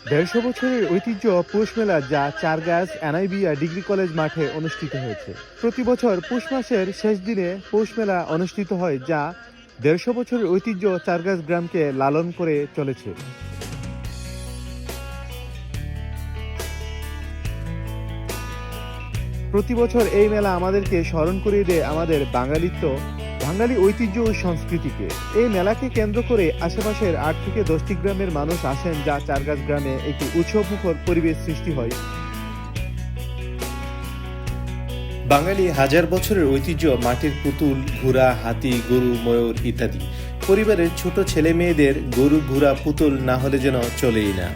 150 বছরের ঐতিহ্য পৌষ মেলা, যা চারগাছ এনআইবিয়া ডিগ্রি কলেজ মাঠে অনুষ্ঠিত হয়েছে। প্রতি বছর পৌষ মাসের শেষ দিনে পৌষ মেলা অনুষ্ঠিত হয়, যা 150 বছরের ঐতিহ্য চারগাছ গ্রামকে লালন করে চলেছে। প্রতি বছর এই মেলা আমাদেরকে স্মরণ করিয়ে দেয় আমাদের বাঙালি ঐতিহ্য ও সংস্কৃতিকে। এই মেলাকে কেন্দ্র করে আশেপাশের 8 থেকে 10টি গ্রামের মানুষ আসেন, যা চারগাছ গ্রামে একটি উৎসবমুখর পরিবেশ সৃষ্টি হয়। বাঙালি হাজার বছরের ঐতিহ্য মাটির পুতুল, ঘোড়া, হাতি, গরু, ময়ূর ইত্যাদি। পরিবারের ছোট ছেলে মেয়েদের গরু, ঘোড়া, পুতুল না হলে যেন চলেই না।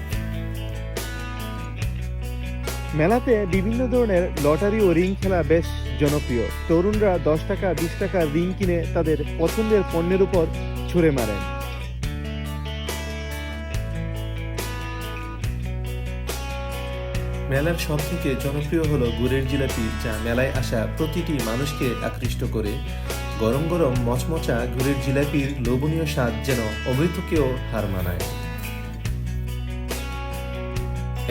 মেলাতে বিভিন্ন ধরনের লটারি ও রিং খেলা বেশ জনপ্রিয়। তরুণরা 10 টাকা 20 টাকার রিং কিনে তাদের পছন্দের পণ্যের উপর ছুঁড়ে মারেন। মেলার সব থেকে জনপ্রিয় হলো গুড়ের জিলাপি, যা মেলায় আসা প্রতিটি মানুষকে আকৃষ্ট করে। গরম গরম মচমচা গুড়ের জিলাপির লোভনীয় স্বাদ যেন অমৃতকেও হার মানায়।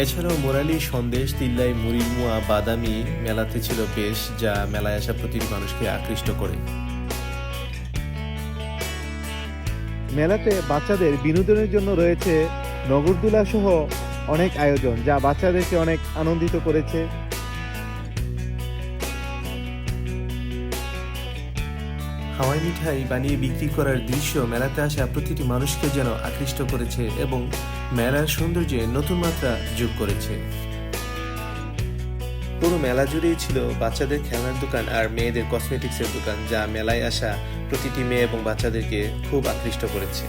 এছাড়াও মোরালি, সন্দেশ, তিল্লাই, মুড়ি, মুয়া, বাদামি মেলাতে ছিল বেশ, যা মেলায় আসা প্রতিটি মানুষকে আকৃষ্ট করে। মেলাতে বাচ্চাদের বিনোদনের জন্য রয়েছে নগরদোলা সহ অনেক আয়োজন, যা বাচ্চাদেরকে অনেক আনন্দিত করেছে। হাওয়াই মিঠাই বানিয়ে বিক্রি করার দৃশ্য মেলাতে আসা প্রতিটি মানুষকে যেন আকৃষ্ট করেছে এবং মেলার সৌন্দর্যে নতুন মাত্রা যোগ করেছে। পুরো মেলা জুড়েই ছিল বাচ্চাদের খেলনার দোকান আর মেয়েদের কসমেটিক্সের দোকান, যা মেলায় আসা প্রতিটি মেয়ে এবং বাচ্চাদেরকে খুব আকৃষ্ট করেছে।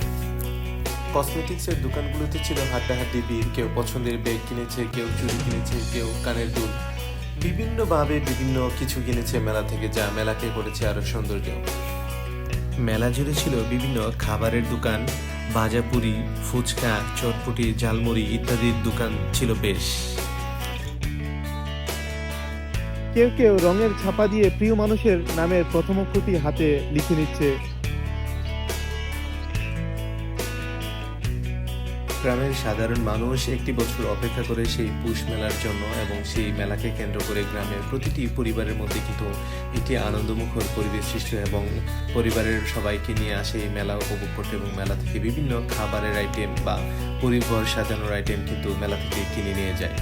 কসমেটিক্সের দোকানগুলোতে ছিল হাড্ডাহাড্ডি ভিড়। কেউ পছন্দের ব্যাগ কিনেছে, কেউ চুড়ি কিনেছে, কেউ কানের দুল, বিভিন্নভাবে বিভিন্ন কিছু কিনেছে মেলা থেকে, যা মেলাকে করেছে আরো সৌন্দর্য। মেলা জুড়ে ছিল বিভিন্ন খাবারের দোকান, ভাজাপুরি, ফুচকা, চটপটি, ঝালমুড়ি ইত্যাদির দোকান ছিল বেশ। কেউ কেউ রঙের ছাপা দিয়ে প্রিয় মানুষের নামের প্রথম অক্ষরটি হাতে লিখে নিচ্ছে। গ্রামের সাধারণ মানুষ একটি বছর অপেক্ষা করে সেই পৌষ মেলার জন্য, এবং সেই মেলাকে কেন্দ্র করে গ্রামের প্রতিটি পরিবারের মধ্যে কিন্তু একটি আনন্দমুখর পরিবেশ সৃষ্টি হয় এবং পরিবারের সবাইকে নিয়ে আসে এই মেলা উপভোগ করতে, এবং মেলা থেকে বিভিন্ন খাবারের আইটেম বা পরিবার সাজানোর আইটেম কিন্তু মেলা থেকে কিনে নিয়ে যায়।